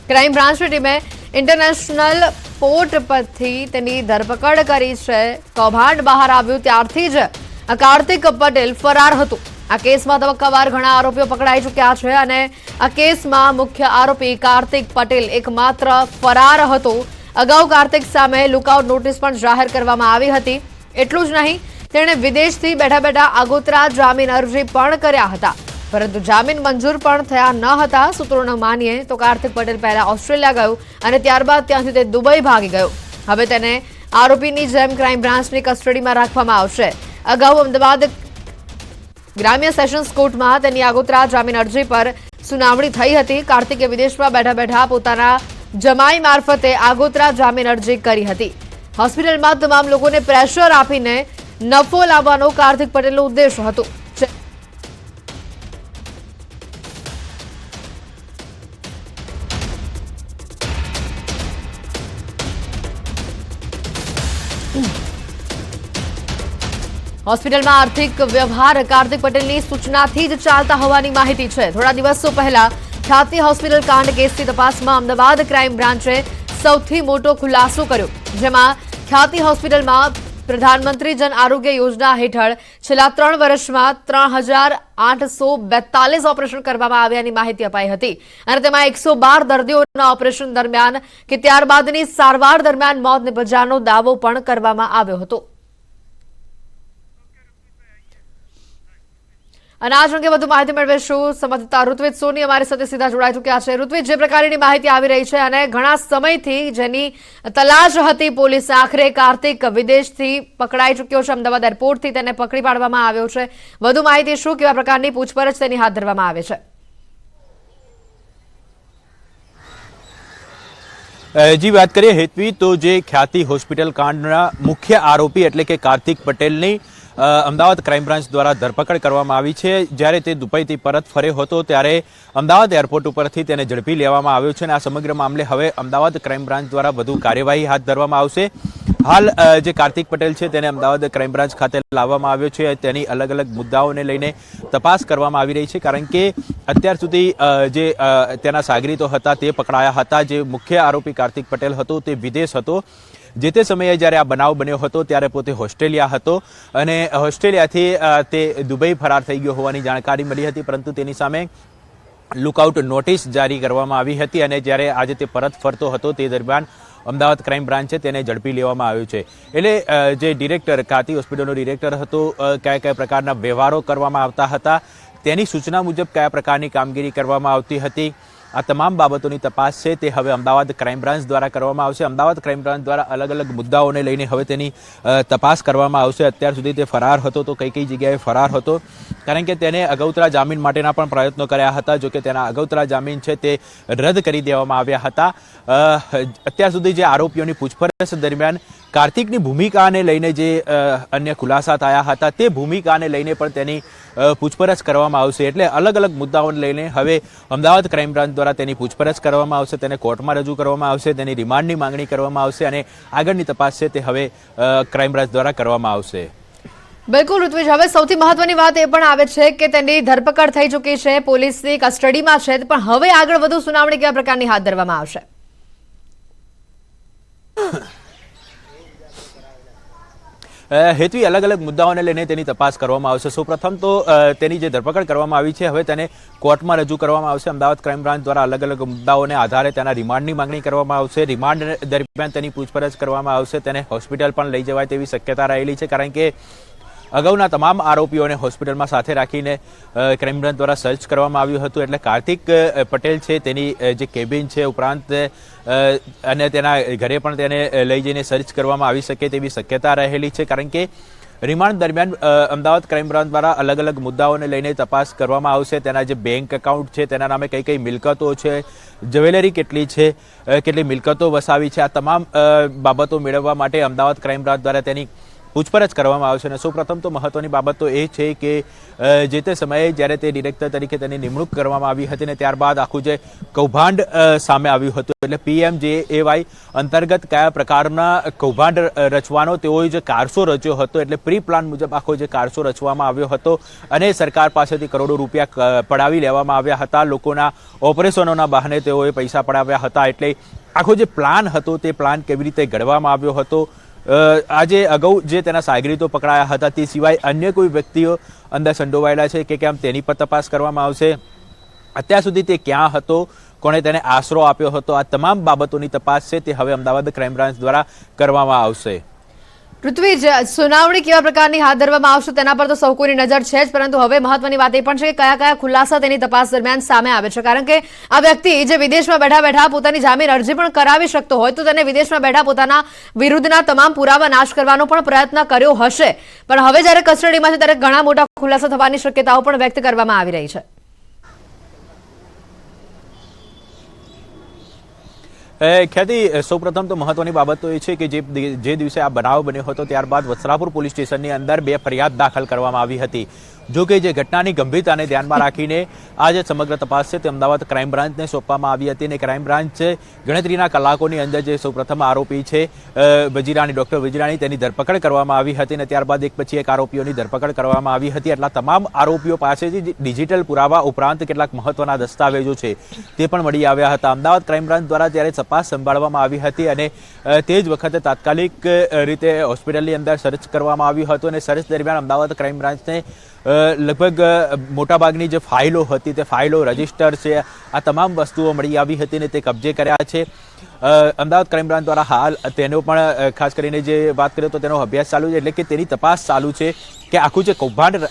Crime બ્રાન્ચની ટીમે international port પરથી તેની ધરપકડ કરી છે। કૌભાંડ બહાર આવ્યું ત્યારથી જ કાર્તિક પટેલ ફરાર હતો। આ કેસમાં તબક્કાવાર ઘણા આરોપીઓ પકડાઈ ચૂક્યા છે અને આ કેસમાં મુખ્ય આરોપી કાર્તિક પટેલ એકમાત્ર ફરાર હતો। અગાઉ કાર્તિક સામે લુકઆઉટ નોટિસ પણ જાહેર કરવામાં આવી હતી। એટલું જ નહીં, તેણે વિદેશથી બેઠા બેઠા આગોતરા જામીન અરજી પણ કર્યા હતા, પરંતુ જામીન મંજૂર પણ થયા ન હતા। સૂત્રોને માનીએ તો કાર્તિક પટેલ પહેલા ઓસ્ટ્રેલિયા ગયો અને ત્યારબાદ ત્યાંથી તે દુબઈ ભાગી ગયો। હવે તેને આરોપીની જેમ ક્રાઇમ બ્રાન્ચની કસ્ટડીમાં રાખવામાં આવશે। અગાઉ અમદાવાદ ગ્રામ્ય સેશન્સ કોર્ટમાં તેની આગોતરા જામીન અરજી પર સુનાવણી થઈ હતી। કાર્તિકે વિદેશમાં બેઠા બેઠા પોતાના જમાઈ મારફતે આગોતરા જામીન અરજી કરી હતી। હોસ્પિટલમાં તમામ લોકોને પ્રેશર આપીને નફો લાવવાનો કાર્તિક પટેલનો ઉદ્દેશ હતો। હોસ્પિટલમાં આર્થિક વ્યવહાર કાર્તિક પટેલની સૂચનાથી જ ચાલતા હોવાની માહિતી છે। થોડા દિવસો પહેલા ખ્યાતિ હોસ્પિટલ કાંડ કેસની તપાસમાં અમદાવાદ ક્રાઇમ બ્રાન્ચે સૌથી મોટો ખુલાસો કર્યો, જેમાં ખ્યાતિ હોસ્પિટલમાં પ્રધાનમંત્રી જન આરોગ્ય યોજના હેઠળ છેલ્લા 3 વર્ષમાં 3842 ઓપરેશન કરવામાં આવ્યાની માહિતી અપાઈ હતી અને તેમાં 112 દર્દીઓના ઓપરેશન દરમિયાન કે ત્યારબાદની સારવાર દરમિયાન મોત નિપજ્યાનો દાવો પણ કરવામાં આવ્યો હતો। અને આ અંગે વધુ માહિતી મેળવીશું। સંવાદદાતા ઋત્વિજ સોની અમારી સાથે સીધા જોડાઈ ચૂક્યા છે। ઋત્વિજ, જે પ્રકારની માહિતી આવી રહી છે અને ઘણા સમયથી જેની તલાશ હતી પોલીસે, આખરે કાર્તિક વિદેશથી પકડાઈ ચૂક્યો છે। અમદાવાદ એરપોર્ટથી તેને પકડી પાડવામાં આવ્યો છે। વધુ માહિતી શું, કેવા પ્રકારની પૂછપરછ તેની હાથ ધરવામાં આવે છે? જી, વાત કરીએ હેતવી તો જે ખ્યાતિ હોસ્પિટલ કાંડના મુખ્ય આરોપી એટલે કે કાર્તિક પટેલની અમદાવાદ ક્રાઇમ બ્રાન્ચ દ્વારા ધરપકડ કરવામાં આવી છે। જ્યારે તે દુબઈથી પરત ફર્યો હતો ત્યારે અમદાવાદ એરપોર્ટ ઉપરથી તેને ઝડપી લેવામાં આવ્યો છે અને આ સમગ્ર મામલે હવે અમદાવાદ ક્રાઇમ બ્રાન્ચ દ્વારા વધુ કાર્યવાહી હાથ ધરવામાં આવશે। હાલ જે કાર્તિક પટેલ છે તેને અમદાવાદ ક્રાઇમ બ્રાન્ચ ખાતે લાવવામાં આવ્યો છે। તેની અલગ અલગ મુદ્દાઓને લઈને તપાસ કરવામાં આવી રહી છે, કારણ કે અત્યાર સુધી જે તેના સાગરીતો હતા તે પકડાયા હતા। જે મુખ્ય આરોપી કાર્તિક પટેલ હતો તે વિદેશ હતો। જે તે સમયે જ્યારે આ બનાવ બન્યો હતો ત્યારે પોતે ઓસ્ટ્રેલિયા હતો અને ઓસ્ટ્રેલિયાથી તે દુબઈ ફરાર થઈ ગયો હોવાની જાણકારી મળી હતી, પરંતુ તેની સામે લુકઆઉટ નોટિસ જારી કરવામાં આવી હતી અને જ્યારે આજે તે પરત ફરતો હતો તે દરમિયાન અમદાવાદ ક્રાઇમ બ્રાન્ચે તેને ઝડપી લેવામાં આવ્યો છે। એટલે જે ડિરેક્ટર, ખ્યાતિ હોસ્પિટલનો ડિરેક્ટર હતો, કયા કયા પ્રકારના વ્યવહારો કરવામાં આવતા હતા, તેની સૂચના મુજબ કયા પ્રકારની કામગીરી કરવામાં આવતી હતી, આ તમામ બાબતોની તપાસ છે તે હવે અમદાવાદ ક્રાઇમ બ્રાન્ચ દ્વારા કરવામાં આવશે। અમદાવાદ ક્રાઇમ બ્રાન્ચ દ્વારા અલગ અલગ મુદ્દાઓને લઈને હવે તેની તપાસ કરવામાં આવશે। અત્યાર સુધી તે ફરાર હતો તો કઈ કઈ જગ્યાએ ફરાર હતો, કારણ કે તેને અગાઉતરા જામીન માટેના પણ પ્રયત્નો કર્યા હતા, જોકે તેના અગાઉતરા જામીન છે તે રદ કરી દેવામાં આવ્યા હતા। અત્યાર સુધી જે આરોપીઓની પૂછપરછ દરમિયાન કાર્તિકની ભૂમિકાને લઈને જે અન્ય ખુલાસા થયા હતા તે ભૂમિકાને લઈને પણ તેની પૂછપરછ કરવામાં આવશે। એટલે અલગ અલગ મુદ્દાઓને લઈને હવે અમદાવાદ ક્રાઇમ બ્રાન્ચ દ્વારા તેની પૂછપરછ કરવામાં આવશે, તેને કોર્ટમાં રજૂ કરવામાં આવશે, તેની રિમાન્ડની માંગણી કરવામાં આવશે અને આગળની તપાસ છે તે હવે ક્રાઇમ બ્રાન્ચ દ્વારા કરવામાં આવશે। બિલકુલ ઋત્વિજ, હવે સૌથી મહત્વની વાત એ પણ આવે છે કે તેની ધરપકડ થઈ ચૂકી છે, પોલીસની કસ્ટડીમાં છે, પણ હવે આગળ વધુ સુનાવણી કેવા પ્રકારની હાથ ધરવામાં આવશે? હેતવી, અલગ અલગ મુદ્દાઓને લઈને તેની તપાસ કરવામાં આવશે। સૌપ્રથમ તો તેની જે ધરપકડ કરવામાં આવી છે હવે તેને કોર્ટમાં રજૂ કરવામાં આવશે। અમદાવાદ ક્રાઇમ બ્રાન્ચ દ્વારા અલગ અલગ મુદ્દાઓને આધારે તેના રિમાન્ડની માંગણી કરવામાં આવશે। રિમાન્ડ દરમિયાન તેની પૂછપરછ કરવામાં આવશે। તેને હોસ્પિટલ પણ લઈ જવાય તેવી શક્યતા રહેલી છે, કારણ કે અગાઉના તમામ આરોપીઓને હોસ્પિટલમાં સાથે રાખીને ક્રાઇમ બ્રાન્ચ દ્વારા સર્ચ કરવામાં આવ્યું હતું। એટલે કાર્તિક પટેલ છે તેની જે કેબિન છે ઉપરાંત અને તેના ઘરે પણ તેને લઈ જઈને સર્ચ કરવામાં આવી શકે તેવી શક્યતા રહેલી છે, કારણ કે રિમાન્ડ દરમિયાન અમદાવાદ ક્રાઇમ બ્રાન્ચ દ્વારા અલગ અલગ મુદ્દાઓને લઈને તપાસ કરવામાં આવશે। તેના જે બેંક એકાઉન્ટ છે, તેના નામે કઈ કઈ મિલકતો છે, જ્વેલરી કેટલી છે, કેટલી મિલકતો વસાવી છે, આ તમામ બાબતો મેળવવા માટે અમદાવાદ ક્રાઇમ બ્રાન્ચ દ્વારા તેની પૂછપરછ કરવામાં આવશે. અને સૌપ્રથમ તો મહત્વની બાબત તો એ છે કે જે તે સમયે જ્યારે તે ડિરેક્ટર તરીકે તેની નિમણૂક કરવામાં આવી હતી ને ત્યારબાદ આખું જે કૌભાંડ સામે આવ્યું હતું, એટલે PMJAY અંતર્ગત કયા પ્રકારના કૌભાંડ રચવાનો તેઓએ જે કારસો રચ્યો હતો, એટલે પ્રી પ્લાન મુજબ આખો જે કારસો રચવામાં આવ્યો હતો અને સરકાર પાસેથી કરોડો રૂપિયા પડાવી લેવામાં આવ્યા હતા. લોકોના ઓપરેશનોના બહાને તેઓએ પૈસા પડાવ્યા હતા. એટલે આખો જે પ્લાન હતો તે પ્લાન કેવી રીતે ઘડવામાં આવ્યો હતો, આજે અગાઉ જે તેના સાગરીતો પકડાયા હતા તે સિવાય અન્ય કોઈ વ્યક્તિઓ અંદર સંડોવાયેલા છે કે કેમ તેની પર તપાસ કરવામાં આવશે. અત્યાર સુધી તે ક્યાં હતો, કોણે તેને આશરો આપ્યો હતો, આ તમામ બાબતોની તપાસ છે તે હવે અમદાવાદ ક્રાઇમ બ્રાન્ચ દ્વારા કરવામાં આવશે. પૃથ્વીજ, સુનાવણી કેવા પ્રકારની હાથ ધરવામાં આવશે તેના પર તો સૌ કોઈની નજર છે જ, પરંતુ હવે મહત્વની વાત એ પણ છે કે કયા કયા ખુલાસા તેની તપાસ દરમિયાન સામે આવે છે. કારણ કે આ વ્યક્તિ જે વિદેશમાં બેઠા બેઠા પોતાની જામીન અરજી પણ કરાવી શકતો હોય તો તેને વિદેશમાં બેઠા પોતાના વિરુદ્ધના તમામ પુરાવા નાશ કરવાનો પણ પ્રયત્ન કર્યો હશે. પણ હવે જ્યારે કસ્ટડીમાં છે ત્યારે ઘણા મોટા ખુલાસા થવાની શક્યતાઓ પણ વ્યક્ત કરવામાં આવી રહી છે. ખ્યાતિ, સૌપ્રથમ તો મહત્વની બાબત તો એ છે કે જે દિવસે આ બનાવ બન્યો હતો ત્યારબાદ વસ્ત્રાપુર પોલીસ સ્ટેશનની અંદર 2 ફરિયાદ દાખલ કરવામાં આવી હતી. જો કે જે ઘટનાની ગંભીરતાને ધ્યાનમાં રાખીને આ જે સમગ્ર તપાસ છે તે અમદાવાદ ક્રાઇમ બ્રાન્ચને સોંપવામાં આવી હતી અને ક્રાઇમ બ્રાન્ચ ગણતરીના કલાકોની અંદર જે સૌપ્રથમ આરોપી છે વજીરાણી, ડોક્ટર વજીરાણી, તેની ધરપકડ કરવામાં આવી હતી અને ત્યારબાદ એક પછી એક આરોપીઓની ધરપકડ કરવામાં આવી હતી. એટલા તમામ આરોપીઓ પાસેથી ડિજિટલ પુરાવા ઉપરાંત કેટલાક મહત્વના દસ્તાવેજો છે તે પણ મળી આવ્યા હતા. અમદાવાદ ક્રાઇમ બ્રાન્ચ દ્વારા ત્યારે તપાસ સંભાળવામાં આવી હતી અને તે જ વખતે તાત્કાલિક રીતે હોસ્પિટલની અંદર સર્ચ કરવામાં આવ્યું હતું અને સર્ચ દરમિયાન અમદાવાદ ક્રાઇમ બ્રાન્ચને લગભગ મોટાભાગની જે ફાઇલો હતી તે ફાઇલો, રજિસ્ટર છે, આ તમામ વસ્તુઓ મળી આવી હતી અને તે કબજે કર્યા છે. અમદાવાદ ક્રાઇમ બ્રાન્ચ દ્વારા હાલ તેનો પણ ખાસ કરીને જે વાત કરીએ તો તેનો અભ્યાસ ચાલુ છે, એટલે કે તેની તપાસ ચાલુ છે કે આખું જે કૌભાંડ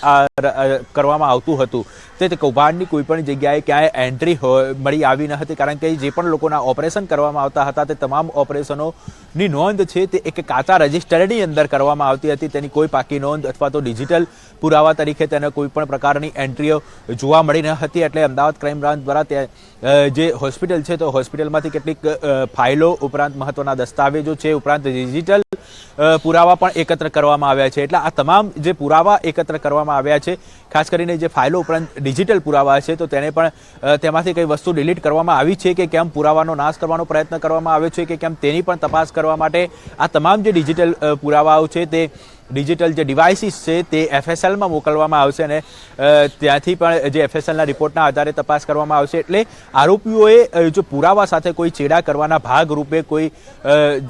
કરવામાં આવતું હતું તે કૌભાંડની કોઈ પણ જગ્યાએ ક્યાંય એન્ટ્રી મળી આવી ન હતી. કારણ કે જે પણ લોકોના ઓપરેશન કરવામાં આવતા હતા તે તમામ ઓપરેશનોની નોંધ છે તે એક કાચા રજિસ્ટરની અંદર કરવામાં આવતી હતી. તેની કોઈ પાકી નોંધ અથવા તો ડિજિટલ પુરાવા તરીકે તેને કોઈ પણ પ્રકારની એન્ટ્રીઓ જોવા મળી ન હતી. એટલે અમદાવાદ ક્રાઇમ બ્રાન્ચ દ્વારા જે હોસ્પિટલ છે તો હોસ્પિટલમાંથી કેટલીક ફાઇલો ઉપરાંત મહત્વના દસ્તાવેજો છે, ઉપરાંત ડિજિટલ પુરાવા પણ એકત્ર કરવામાં આવ્યા છે. એટલે આ તમામ જે પુરાવા એકત્ર કરવામાં આવ્યા છે, ખાસ કરીને જે ફાઇલો ઉપરાંત ડિજિટલ પુરાવા છે તો તેને પણ તેમાંથી કઈ વસ્તુ ડિલીટ કરવામાં આવી છે કે કેમ, પુરાવાનો નાશ કરવાનો પ્રયત્ન કરવામાં આવ્યો છે કે કેમ, તેની પણ તપાસ કરવા માટે આ તમામ જે ડિજિટલ પુરાવાઓ છે તે ડિજિટલ જે ડિવાઇસીસ છે તે FSLમાં મોકલવામાં આવશે અને ત્યાંથી પણ જે FSLના રિપોર્ટના આધારે તપાસ કરવામાં આવશે. એટલે આરોપીઓએ જો પુરાવા સાથે કોઈ ચેડા કરવાના ભાગરૂપે કોઈ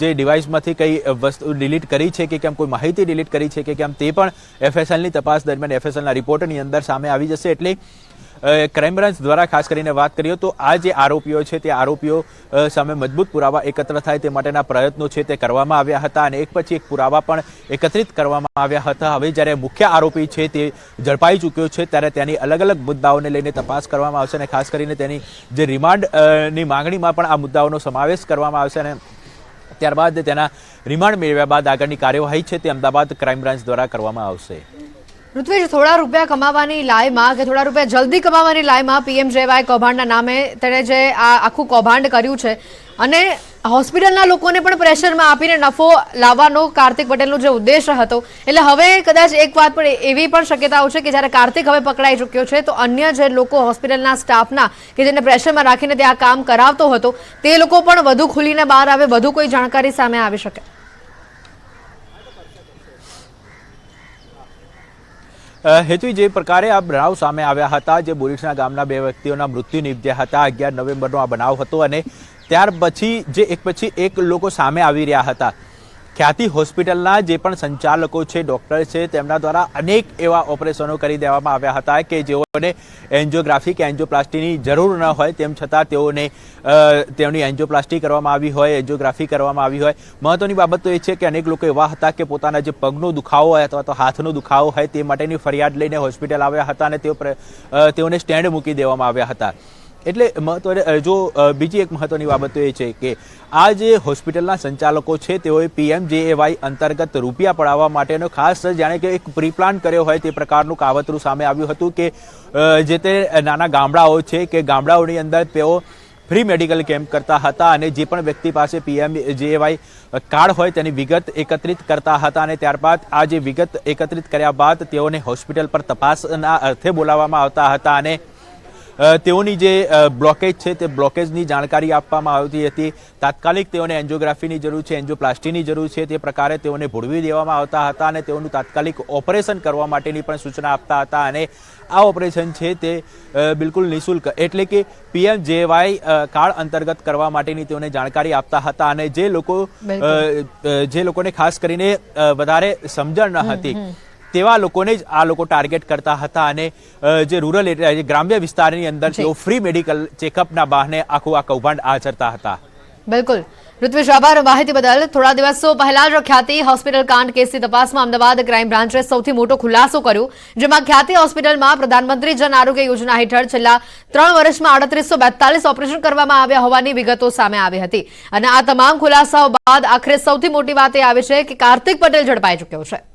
જે ડિવાઇસમાંથી કઈ વસ્તુ ડિલીટ કરી છે કે કેમ, કોઈ માહિતી ડિલીટ કરી છે કે કેમ, તે પણ FSLની તપાસ દરમિયાન FSLના રિપોર્ટની અંદર સામે આવી જશે. એટલે ક્રાઇમ બ્રાન્ચ દ્વારા ખાસ કરીને વાત કરીએ તો આ જે આરોપીઓ છે તે આરોપીઓ સામે મજબૂત પુરાવા એકત્ર થાય તે માટેના પ્રયત્નો છે તે કરવામાં આવ્યા હતા અને એક પછી એક પુરાવા પણ એકત્રિત કરવામાં આવ્યા હતા. હવે જ્યારે મુખ્ય આરોપી છે તે ઝડપાઈ ચૂક્યો છે ત્યારે તેની અલગ અલગ મુદ્દાઓને લઈને તપાસ કરવામાં આવશે અને ખાસ કરીને તેની જે રિમાન્ડની માંગણીમાં પણ આ મુદ્દાઓનો સમાવેશ કરવામાં આવશે અને ત્યારબાદ તેના રિમાન્ડ મેળવ્યા બાદ આગળની કાર્યવાહી છે તે અમદાવાદ ક્રાઇમ બ્રાન્ચ દ્વારા કરવામાં આવશે. પૃથ્વીજ, થોડા રૂપિયા કમાવાની લાયમાં કે થોડા રૂપિયા જલ્દી કમાવાની લાયમાં PMJAY કૌભાંડના નામે તેણે જે આ આખું કૌભાંડ કર્યું છે અને હોસ્પિટલના લોકોને પણ પ્રેશરમાં આપીને નફો લાવવાનો કાર્તિક પટેલનો જે ઉદ્દેશ હતો, એટલે હવે કદાચ એક વાત પણ એવી પણ શક્યતાઓ છે કે જ્યારે કાર્તિક હવે પકડાઈ ચૂક્યો છે તો અન્ય જે લોકો હોસ્પિટલના સ્ટાફના કે જેને પ્રેશરમાં રાખીને તે આ કામ કરાવતો હતો તે લોકો પણ વધુ ખુલીને બહાર આવે, વધુ કોઈ જાણકારી સામે આવી શકે. હેતુ જે પ્રકારે આ બનાવ સામે આવ્યા હતા, જે બોરીસના ગામના 2 વ્યક્તિઓના મૃત્યુ નિપજ્યા હતા, 11 નવેમ્બરનો આ બનાવ હતો અને ત્યાર પછી જે એક પછી એક લોકો સામે આવી રહ્યા હતા. ખ્યાતિ હોસ્પિટલના જે પણ સંચાલકો છે, ડોક્ટર છે, તેમના દ્વારા અનેક એવા ઓપરેશનો કરી દેવામાં આવ્યા હતા કે જેઓને એન્જિયોગ્રાફી કે એન્જિયોપ્લાસ્ટીની જરૂર ન હોય તેમ છતાં તેઓની એન્જિયોપ્લાસ્ટી કરવામાં આવી હોય, એન્જિયોગ્રાફી કરવામાં આવી હોય. મહત્વની બાબત તો એ છે કે અનેક લોકો એવા હતા કે પોતાના જે પગનો દુખાવો હોય અથવા તો હાથનો દુખાવો હોય તે માટેની ફરિયાદ લઈને હોસ્પિટલ આવ્યા હતા અને તેઓને સ્ટેન્ડ મૂકી દેવામાં આવ્યા હતા. એટલે બીજી એક મહત્વની બાબત તો એ છે કે આ જે હોસ્પિટલના સંચાલકો છે તેઓએ PMJAY અંતર્ગત રૂપિયા પડાવવા માટેનો ખાસ જાણે કે એક પ્રી પ્લાન કર્યો હોય તે પ્રકારનું કાવતરું સામે આવ્યું હતું કે જે તે નાના ગામડાઓ છે કે ગામડાઓની અંદર તેઓ ફ્રી મેડિકલ કેમ્પ કરતા હતા અને જે પણ વ્યક્તિ પાસે PMJAY કાર્ડ હોય તેની વિગત એકત્રિત કરતા હતા અને ત્યારબાદ આ જે વિગત એકત્રિત કર્યા બાદ તેઓને હોસ્પિટલ પર તપાસના અર્થે બોલાવવામાં આવતા હતા અને તેઓની જે બ્લોકેજ છે તે બ્લોકેજની જાણકારી આપવામાં આવતી હતી. તાત્કાલિક તેઓને એન્જિયોગ્રાફીની જરૂર છે, એન્જિયોપ્લાસ્ટીની જરૂર છે, તે પ્રકારે તેઓને ભોળવી દેવામાં આવતા હતા અને તેઓનું તાત્કાલિક ઓપરેશન કરવા માટેની પણ સૂચના આપતા હતા અને આ ઓપરેશન છે તે બિલકુલ નિઃશુલ્ક એટલે કે PMJAY કાર્ડ અંતર્ગત કરવા માટેની તેઓને જાણકારી આપતા હતા અને જે લોકોને ખાસ કરીને વધારે સમજણ ન હતી તેવા લોકોને જ આ લોકો ટાર્ગેટ કરતા હતા અને જે રૂરલ એરિયા, જે ગ્રામ્ય વિસ્તારની અંદર તેઓ ફ્રી મેડિકલ ચેકઅપના બહાને આખું આ કૌભાંડ આચરતા હતા. બિલકુલ ઋત્વિજ, આભાર માહિતી બદલ. થોડા દિવસો પહેલા જ ખ્યાતિ હોસ્પિટલ કાંડ કેસની તપાસમાં અમદાવાદ ક્રાઇમ બ્રાન્ચે સૌથી મોટો ખુલાસો કર્યો, જેમાં ખ્યાતિ હોસ્પિટલમાં પ્રધાનમંત્રી જન આરોગ્ય યોજના હેઠળ છેલ્લા 3 વર્ષમાં 3842 ઓપરેશન કરવામાં આવ્યા હોવાની વિગતો સામે આવી હતી અને આ તમામ ખુલાસાઓ બાદ આખરે સૌથી મોટી વાત એ આવી છે કે કાર્તિક પટેલ ઝડપાઈ ચૂક્યો છે.